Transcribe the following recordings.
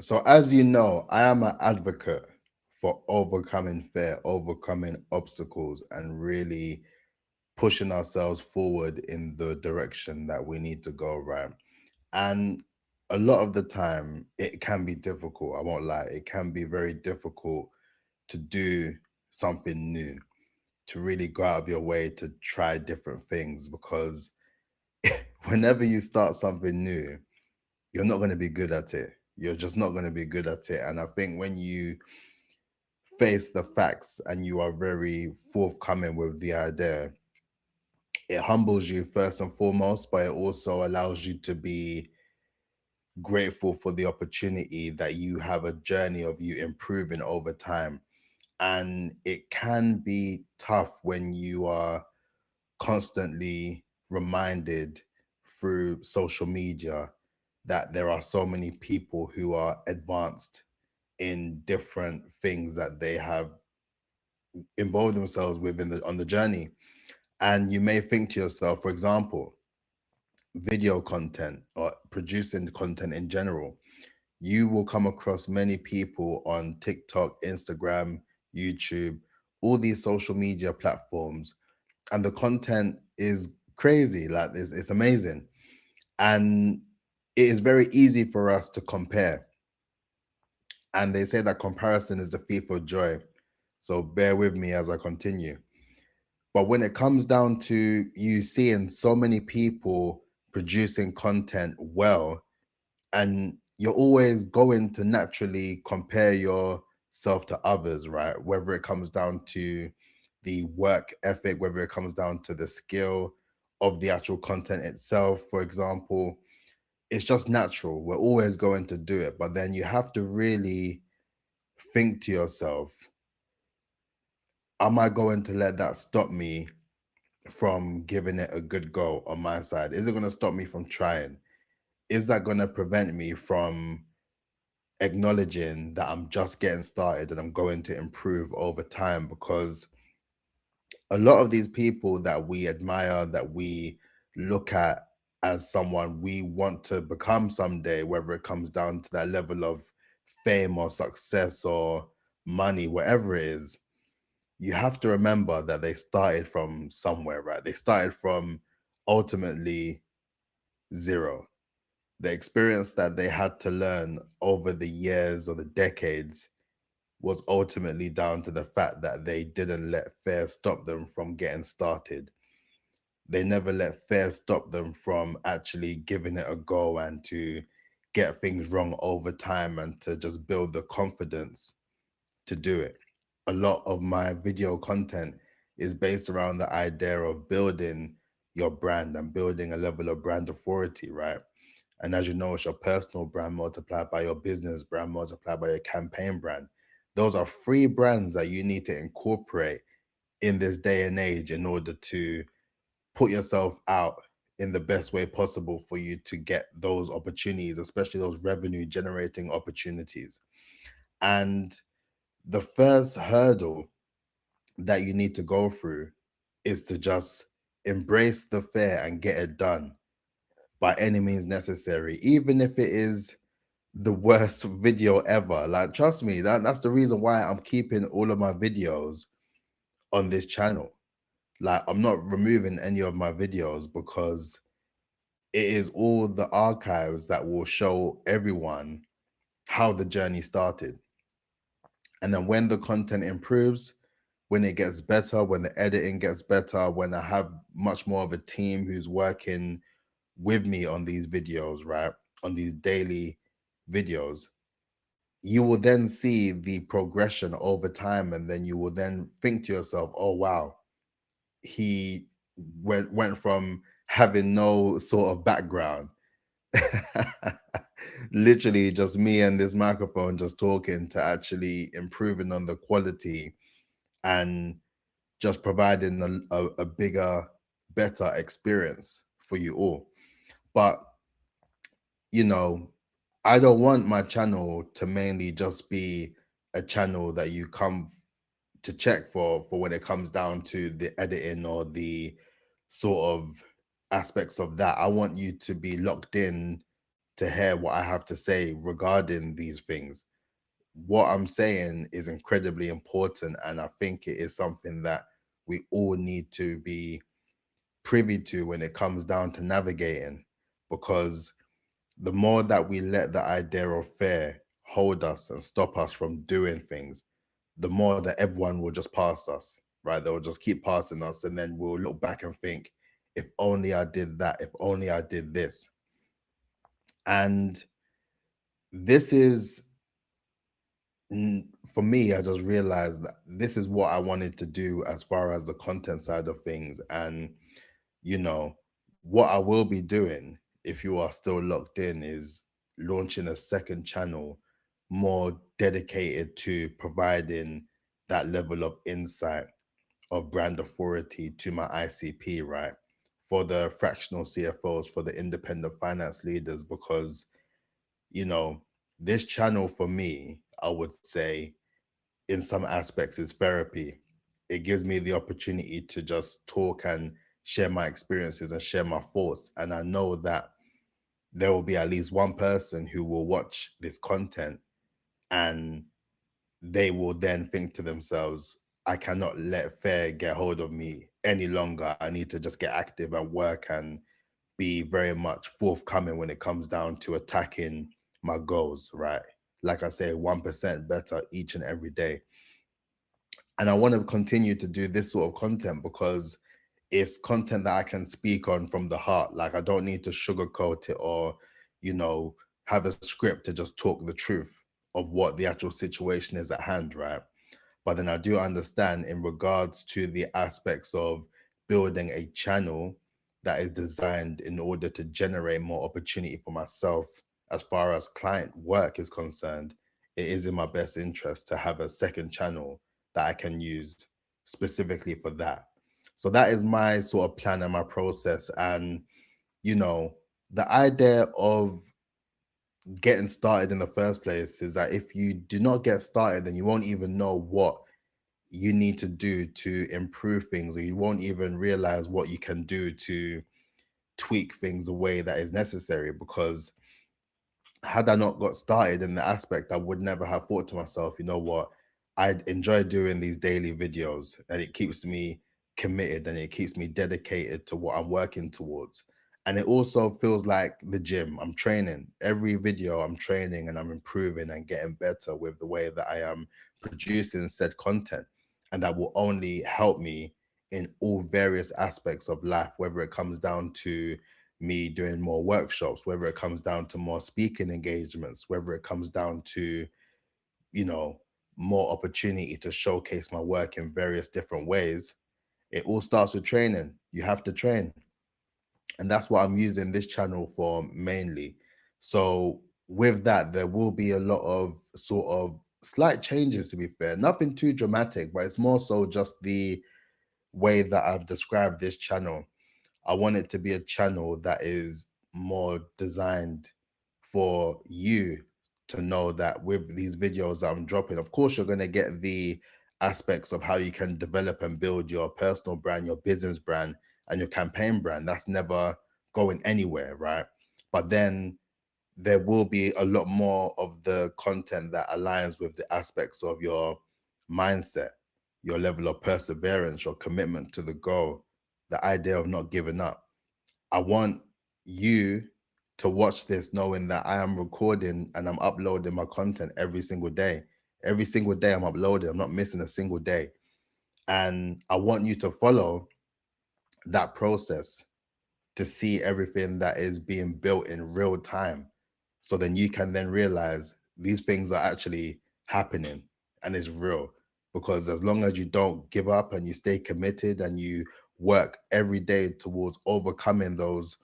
So, as you know, I am an advocate for overcoming fear, overcoming obstacles, and really pushing ourselves forward in the direction that we need to go, right? And a lot of the time, it can be difficult. I won't lie. It can be very difficult to do something new, to really go out of your way to try different things because whenever you start something new, you're not going to be good at it. You're just not going to be good at it. And I think when you face the facts and you are very forthcoming with the idea, it humbles you first and foremost, but it also allows you to be grateful for the opportunity that you have a journey of you improving over time. And it can be tough when you are constantly reminded through social media that there are so many people who are advanced in different things that they have involved themselves with on the journey. And you may think to yourself, for example, video content or producing content in general, you will come across many people on TikTok, Instagram, YouTube, all these social media platforms, and the content is crazy. Like it's amazing. And it is very easy for us to compare. And they say that comparison is the thief of joy. So bear with me as I continue. But when it comes down to you seeing so many people producing content well, and you're always going to naturally compare yourself to others, right? Whether it comes down to the work ethic, whether it comes down to the skill of the actual content itself, for example, it's just natural. We're always going to do it. But then you have to really think to yourself, am I going to let that stop me from giving it a good go on my side? Is it going to stop me from trying? Is that going to prevent me from acknowledging that I'm just getting started and I'm going to improve over time? Because a lot of these people that we admire, that we look at as someone we want to become someday, whether it comes down to that level of fame or success or money, whatever it is, you have to remember that they started from somewhere, right? They started from ultimately zero. The experience that they had to learn over the years or the decades was ultimately down to the fact that they didn't let fear stop them from getting started. They never let fear stop them from actually giving it a go and to get things wrong over time and to just build the confidence to do it. A lot of my video content is based around the idea of building your brand and building a level of brand authority, right? And as you know, it's your personal brand multiplied by your business brand multiplied by your campaign brand. Those are three brands that you need to incorporate in this day and age in order to put yourself out in the best way possible for you to get those opportunities, especially those revenue generating opportunities. And the first hurdle that you need to go through is to just embrace the fear and get it done by any means necessary, even if it is the worst video ever. Like, trust me, that's the reason why I'm keeping all of my videos on this channel. Like, I'm not removing any of my videos because it is all the archives that will show everyone how the journey started. And then when the content improves, when it gets better, when the editing gets better, when I have much more of a team who's working with me on these videos, right? On these daily videos, you will then see the progression over time. And then you will then think to yourself, oh, wow, he went from having no sort of background, literally just me and this microphone just talking, to actually improving on the quality and just providing a bigger, better experience for you all. But, you know, I don't want my channel to mainly just be a channel that you come to check for when it comes down to the editing or the sort of aspects of that. I want you to be locked in to hear what I have to say regarding these things. What I'm saying is incredibly important, and I think it is something that we all need to be privy to when it comes down to navigating, because the more that we let the idea of fear hold us and stop us from doing things, the more that everyone will just pass us, right? They'll just keep passing us, and then we'll look back and think, if only I did that, if only I did this. And this is, for me, I just realized that this is what I wanted to do as far as the content side of things. And, you know, what I will be doing, if you are still locked in, is launching a second channel more dedicated to providing that level of insight of brand authority to my ICP, right? For the fractional CFOs, for the independent finance leaders, because, you know, this channel for me, I would say, in some aspects, is therapy. It gives me the opportunity to just talk and share my experiences and share my thoughts. And I know that there will be at least one person who will watch this content, and they will then think to themselves, I cannot let fear get hold of me any longer. I need to just get active and work and be very much forthcoming when it comes down to attacking my goals, right? Like I say, 1% better each and every day. And I want to continue to do this sort of content because it's content that I can speak on from the heart. Like, I don't need to sugarcoat it or, you know, have a script to just talk the truth of what the actual situation is at hand, right? But then I do understand in regards to the aspects of building a channel that is designed in order to generate more opportunity for myself as far as client work is concerned, it is in my best interest to have a second channel that I can use specifically for that. So that is my sort of plan and my process. And, you know, the idea of getting started in the first place is that if you do not get started, then you won't even know what you need to do to improve things, or you won't even realize what you can do to tweak things the way that is necessary. Because had I not got started in the aspect, I would never have thought to myself, you know what, I'd enjoy doing these daily videos, and it keeps me committed and it keeps me dedicated to what I'm working towards. And it also feels like the gym. I'm training. Every video I'm training and I'm improving and getting better with the way that I am producing said content. And that will only help me in all various aspects of life, whether it comes down to me doing more workshops, whether it comes down to more speaking engagements, whether it comes down to, you know, more opportunity to showcase my work in various different ways. It all starts with training. You have to train. And that's what I'm using this channel for mainly. So with that, there will be a lot of sort of slight changes, to be fair. Nothing too dramatic, but it's more so just the way that I've described this channel. I want it to be a channel that is more designed for you to know that with these videos that I'm dropping, of course, you're going to get the aspects of how you can develop and build your personal brand, your business brand, and your campaign brand. That's never going anywhere, right? But then there will be a lot more of the content that aligns with the aspects of your mindset, your level of perseverance, your commitment to the goal, the idea of not giving up. I want you to watch this knowing that I am recording and I'm uploading my content every single day. Every single day I'm uploading. I'm not missing a single day. And I want you to follow that process to see everything that is being built in real time. So then you can then realize these things are actually happening and it's real. Because as long as you don't give up and you stay committed and you work every day towards overcoming those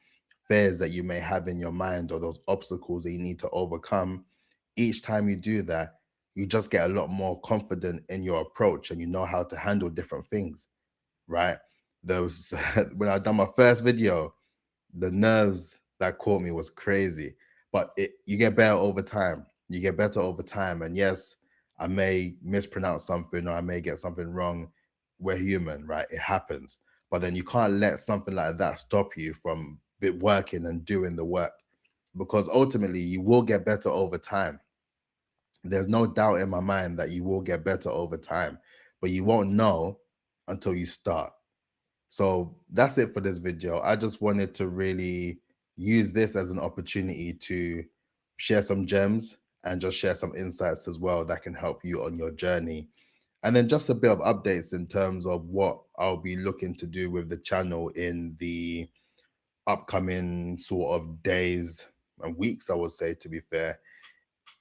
fears that you may have in your mind or those obstacles that you need to overcome, each time you do that, you just get a lot more confident in your approach and you know how to handle different things, right? Those when I done my first video, the nerves that caught me was crazy. But you get better over time. You get better over time. And yes, I may mispronounce something or I may get something wrong. We're human, right? It happens. But then you can't let something like that stop you from working and doing the work, because ultimately you will get better over time. There's no doubt in my mind that you will get better over time, but you won't know until you start. So that's it for this video. I just wanted to really use this as an opportunity to share some gems and just share some insights as well that can help you on your journey. And then just a bit of updates in terms of what I'll be looking to do with the channel in the upcoming sort of days and weeks, I would say, to be fair.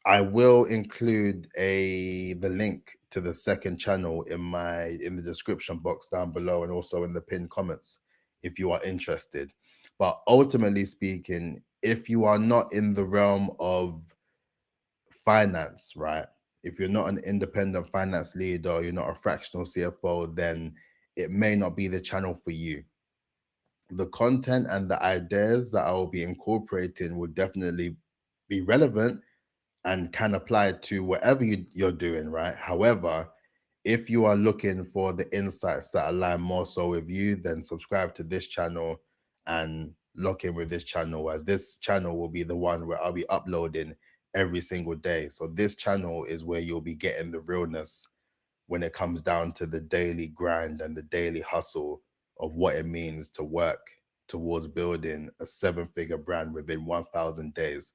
I will include the link to the second channel in the description box down below, and also in the pinned comments if you are interested. But ultimately speaking, if you are not in the realm of finance, right? If you're not an independent finance leader, or you're not a fractional CFO, then it may not be the channel for you. The content and the ideas that I will be incorporating will definitely be relevant and can apply to whatever you're doing, right? However, if you are looking for the insights that align more so with you, then subscribe to this channel and lock in with this channel, as this channel will be the one where I'll be uploading every single day. So this channel is where you'll be getting the realness when it comes down to the daily grind and the daily hustle of what it means to work towards building a 7-figure brand within 1,000 days.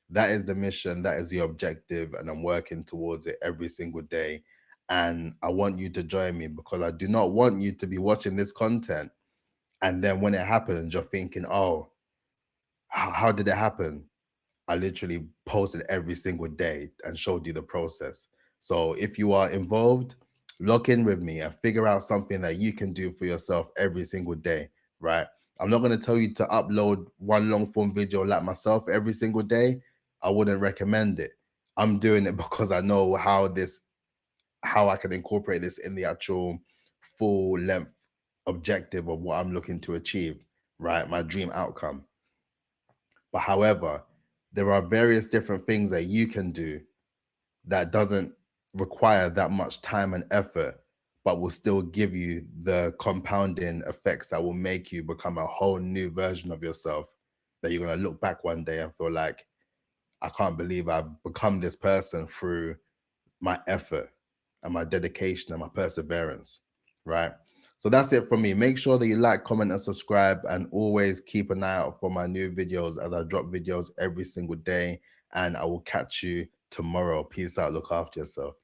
That is the mission, that is the objective, and I'm working towards it every single day. And I want you to join me, because I do not want you to be watching this content and then when it happens, you're thinking, oh, how did it happen? I literally posted every single day and showed you the process. So if you are involved, lock in with me and figure out something that you can do for yourself every single day, right? I'm not going to tell you to upload one long form video like myself every single day. I wouldn't recommend it. I'm doing it because I know how I can incorporate this in the actual full length objective of what I'm looking to achieve, right? My dream outcome. But however, there are various different things that you can do that doesn't require that much time and effort, but will still give you the compounding effects that will make you become a whole new version of yourself, that you're going to look back one day and feel like, I can't believe I've become this person through my effort and my dedication and my perseverance, right? So that's it from me. Make sure that you like, comment, and subscribe, and always keep an eye out for my new videos, as I drop videos every single day. And I will catch you tomorrow. Peace out. Look after yourself.